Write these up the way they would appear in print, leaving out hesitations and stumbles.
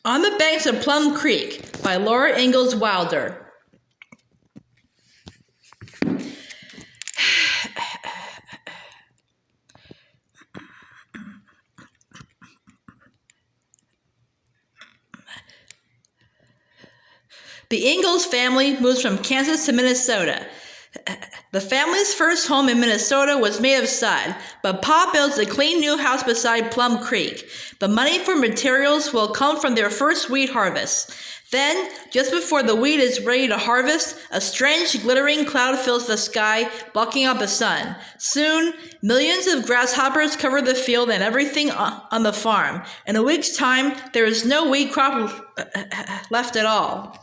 On the Banks of Plum Creek by Laura Ingalls Wilder. The Ingalls family moves from Kansas to Minnesota. The family's first home in Minnesota was made of sod, but Pa builds a clean new house beside Plum Creek. The money for materials will come from their first wheat harvest. Then, just before the wheat is ready to harvest, a strange glittering cloud fills the sky, blocking out the sun. Soon, millions of grasshoppers cover the field and everything on the farm. In a week's time, there is no wheat crop left at all.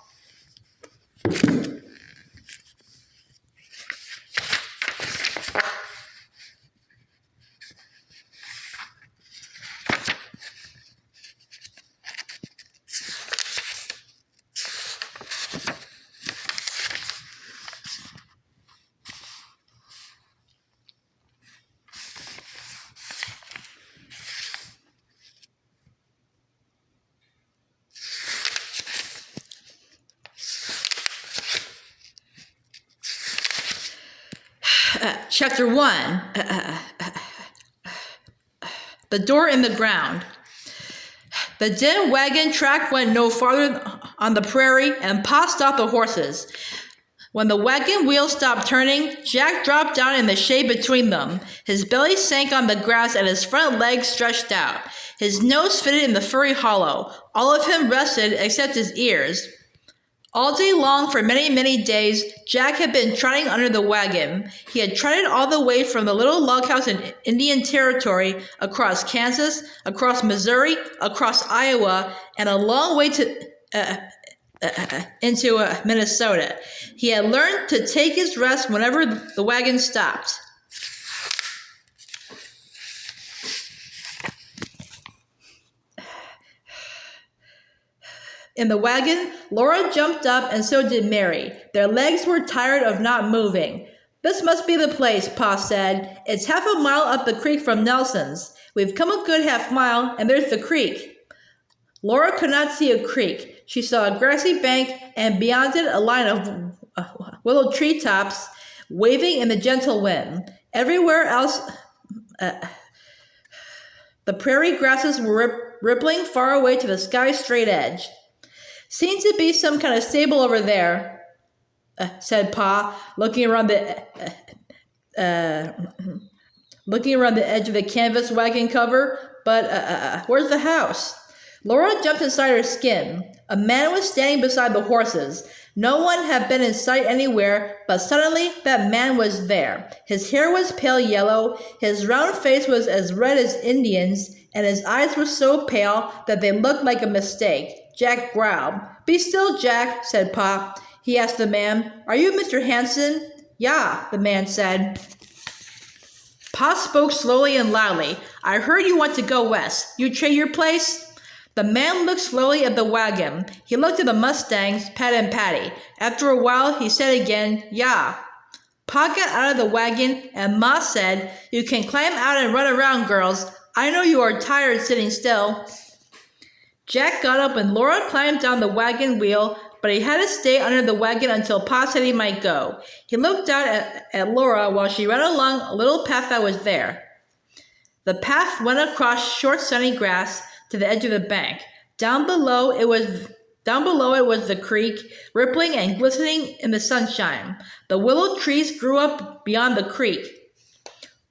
Chapter 1. The door in the ground. The dim wagon track went no farther on the prairie, and Pa stopped the horses. When the wagon wheels stopped turning, Jack dropped down in the shade between them. His belly sank on the grass and his front legs stretched out. His nose fitted in the furry hollow. All of him rested except his ears. All day long, for many, many days, Jack had been trotting under the wagon. He had trotted all the way from the little log house in Indian Territory, across Kansas, across Missouri, across Iowa, and a long way into Minnesota. He had learned to take his rest whenever the wagon stopped. In the wagon, Laura jumped up, and so did Mary. Their legs were tired of not moving. "This must be the place," Pa said. "It's half a mile up the creek from Nelson's. We've come a good half mile, and there's the creek." Laura could not see a creek. She saw a grassy bank, and beyond it a line of willow treetops waving in the gentle wind. Everywhere else, the prairie grasses were rippling far away to the sky's straight edge. "Seems to be some kind of stable over there," said Pa, looking around the edge of the canvas wagon cover. "But where's the house?" Laura jumped inside her skin. A man was standing beside the horses. No one had been in sight anywhere, but suddenly that man was there. His hair was pale yellow, his round face was as red as Indians, and his eyes were so pale that they looked like a mistake. Jack growled. "Be still, Jack," said Pa. He asked the man, "Are you Mr. Hanson?" "Yeah," the man said. Pa spoke slowly and loudly. "I heard you want to go west. You trade your place?" The man looked slowly at the wagon. He looked at the Mustangs, Pat and Patty. After a while, he said again, "Yeah." Pa got out of the wagon, and Ma said, "You can climb out and run around, girls. I know you are tired sitting still." Jack got up and Laura climbed down the wagon wheel, but he had to stay under the wagon until Pa said he might go. He looked out at Laura while she ran along a little path that was there. The path went across short sunny grass to the edge of the bank. Down below it was the creek, rippling and glistening in the sunshine. The willow trees grew up beyond the creek.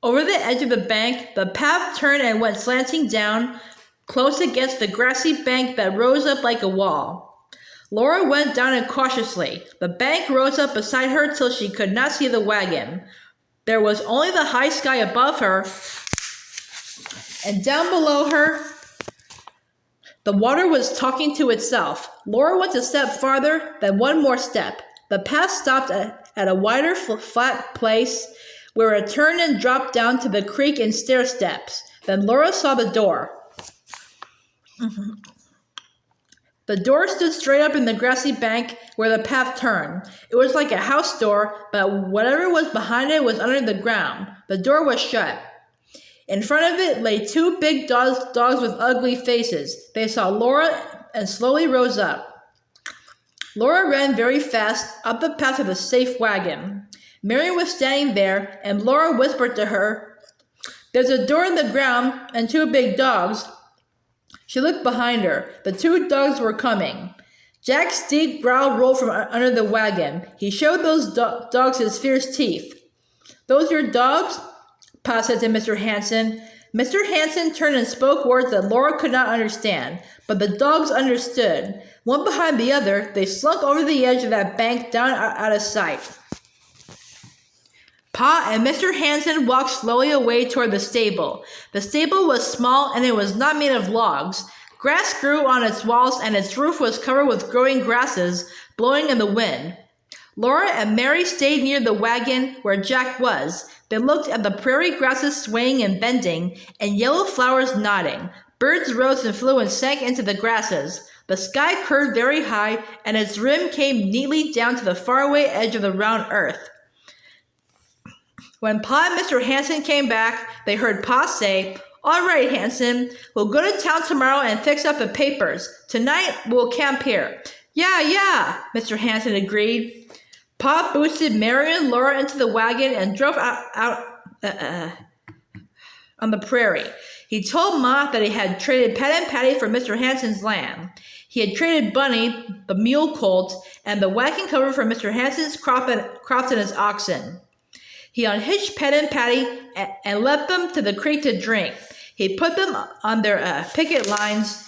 Over the edge of the bank, the path turned and went slanting down, close against the grassy bank that rose up like a wall. Laura went down it cautiously. The bank rose up beside her till she could not see the wagon. There was only the high sky above her, and down below her, the water was talking to itself. Laura went a step farther, then one more step. The path stopped at a wider, flat place where it turned and dropped down to the creek in stair steps. Then Laura saw the door. The door stood straight up in the grassy bank where the path turned. It was like a house door, but whatever was behind it was under the ground. The door was shut. In front of it lay two big dogs with ugly faces. They saw Laura and slowly rose up. Laura ran very fast up the path to the safe wagon. Mary was standing there, and Laura whispered to her, "There's a door in the ground and 2 big dogs." She looked behind her. The 2 dogs were coming. Jack's deep growl rolled from under the wagon. He showed those dogs his fierce teeth. "Those your dogs?" Pa said to Mr. Hanson. Mr. Hanson turned and spoke words that Laura could not understand, but the dogs understood. One behind the other, they slunk over the edge of that bank down out of sight. Pa and Mr. Hanson walked slowly away toward the stable. The stable was small and it was not made of logs. Grass grew on its walls and its roof was covered with growing grasses blowing in the wind. Laura and Mary stayed near the wagon where Jack was. They looked at the prairie grasses swaying and bending and yellow flowers nodding. Birds rose and flew and sank into the grasses. The sky curved very high and its rim came neatly down to the faraway edge of the round earth. When Pa and Mr. Hanson came back, they heard Pa say, "All right, Hanson, we'll go to town tomorrow and fix up the papers. Tonight, we'll camp here." Yeah, Mr. Hanson agreed. Pa boosted Mary and Laura into the wagon and drove out on the prairie. He told Ma that he had traded Pat and Patty for Mr. Hanson's land. He had traded Bunny, the mule colt, and the wagon cover for Mr. Hanson's crops and his oxen. He unhitched Pat and Patty and led them to the creek to drink. He put them on their picket lines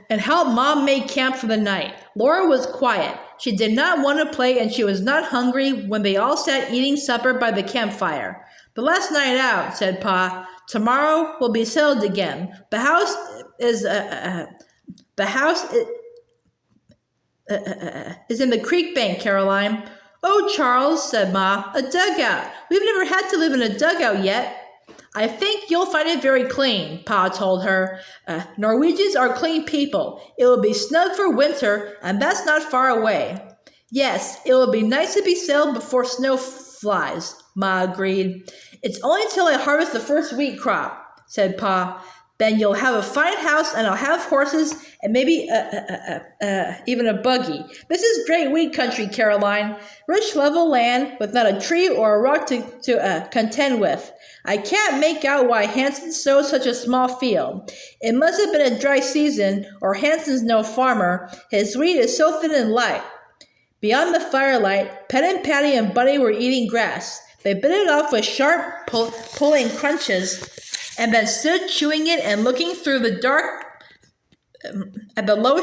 and helped Mom make camp for the night. Laura was quiet. She did not want to play and she was not hungry when they all sat eating supper by the campfire. "The last night out," said Pa. "Tomorrow we'll be settled again. The house is in the creek bank, Caroline." "Oh, Charles," said Ma, "a dugout. We've never had to live in a dugout yet." "I think you'll find it very clean," Pa told her. Norwegians are clean people. It will be snug for winter, and that's not far away." "Yes, it will be nice to be settled before snow flies," Ma agreed. "It's only till I harvest the first wheat crop," said Pa. "Then you'll have a fine house, and I'll have horses, and maybe even a buggy. This is great wheat country, Caroline. Rich level land with not a tree or a rock to contend with. I can't make out why Hanson sowed such a small field. It must have been a dry season, or Hanson's no farmer. His wheat is so thin and light." Beyond the firelight, Pet and Patty and Bunny were eating grass. They bit it off with sharp, pulling crunches, and then stood chewing it and looking through the dark at the low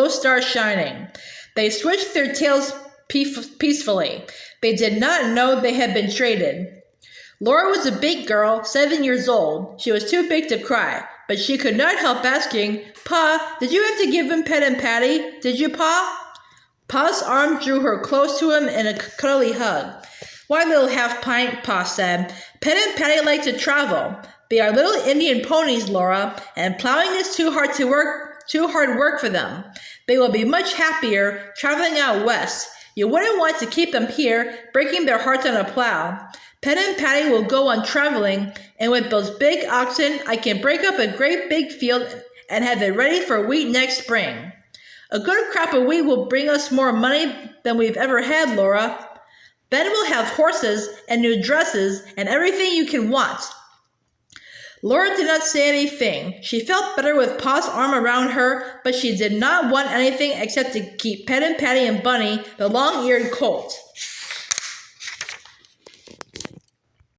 stars shining. They switched their tails peacefully. They did not know they had been traded. Laura was a big girl, 7 years old. She was too big to cry, but she could not help asking, "Pa, did you have to give him Pet and Patty? Did you, Pa?" Pa's arm drew her close to him in a cuddly hug. "Why, little half-pint," Pa said. "Pet and Patty like to travel. They are little Indian ponies, Laura, and plowing is too hard work for them. They will be much happier traveling out west. You wouldn't want to keep them here, breaking their hearts on a plow. Pet and Patty will go on traveling, and with those big oxen, I can break up a great big field and have it ready for wheat next spring. A good crop of wheat will bring us more money than we've ever had, Laura. Then we'll have horses and new dresses and everything you can want." Laura did not say anything. She felt better with Pa's arm around her, but she did not want anything except to keep Pet and Patty and Bunny, the long-eared colt.